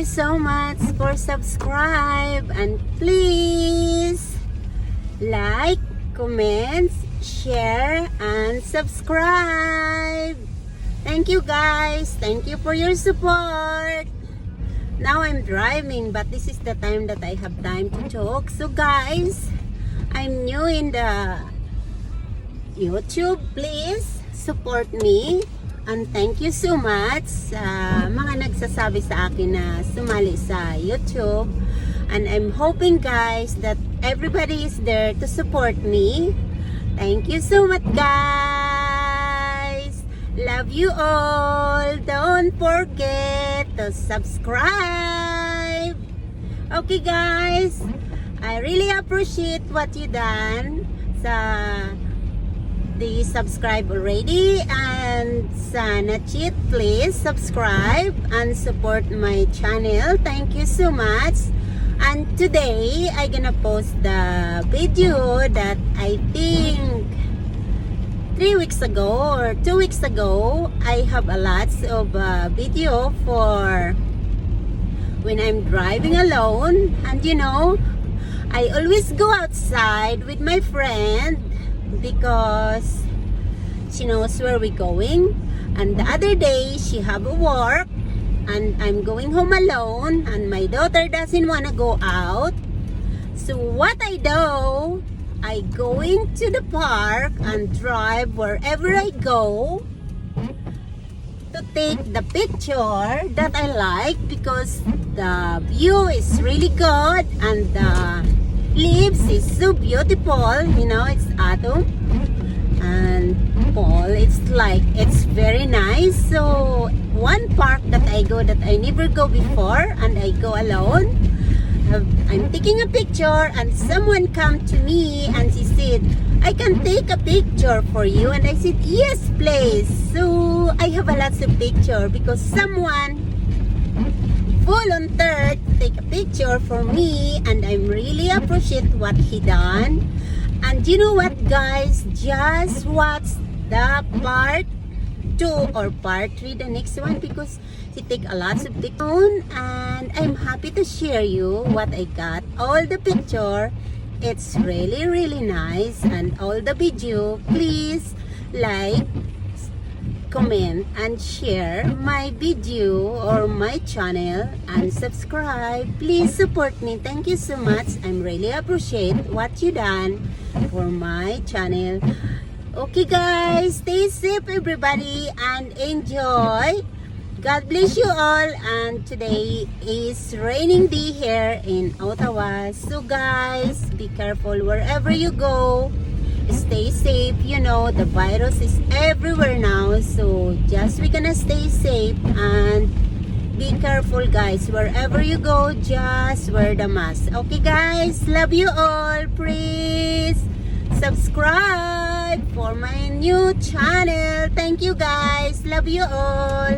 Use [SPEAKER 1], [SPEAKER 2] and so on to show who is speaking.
[SPEAKER 1] you so much for subscribe, and please like, comment, share, and subscribe. Thank you guys. Thank you for your support. Now I'm driving, but this is the time that I have time to talk. So guys, I'm new in the YouTube. Please support me. And thank you so much sa mga nagsasabi sa akin na sumali sa YouTube. And I'm hoping guys that everybody is there to support me. Thank you so much guys. Love you all. Don't forget to subscribe. Okay guys, I really appreciate what you done sa the subscribe already, and sana cheat, please subscribe and support my channel. Thank you so much. And today I gonna post the video that I think 3 weeks ago or 2 weeks ago. I have a lot of video for when I'm driving alone, and you know, I always go outside with my friend because she knows where we're going. And the other day she have a work and I'm going home alone, and my daughter doesn't want to go out. So what I do, I go into the park and drive wherever I go to take the picture that I like, because the view is really good and the leaves is so beautiful. You know, it's autumn and fall. It's like, it's very nice. So one park that I go that I never go before, and I go alone. I'm taking a picture and someone come to me and she said, I can take a picture for you. And I said, yes please. So I have a lots of picture because someone volunteered to take a picture for me, and I'm really appreciate what he done. And you know what guys, just watch the part 2 or part 3, the next one, because he take a lot of pictures, and I'm happy to share you what I got. All the picture, it's really nice, and all the video, please like, comment, and share my video or my channel, and subscribe. Please support me. Thank you so much. I'm really appreciate what you done for my channel. Okay guys, stay safe everybody and enjoy. God bless you all. And today is raining day here in Ottawa. So guys, be careful wherever you go. Stay safe. You know, the virus is everywhere now, so just we gonna stay safe and be careful guys. Wherever you go, just wear the mask. Okay guys, love you all. Please subscribe for my new channel. Thank you guys, love you all.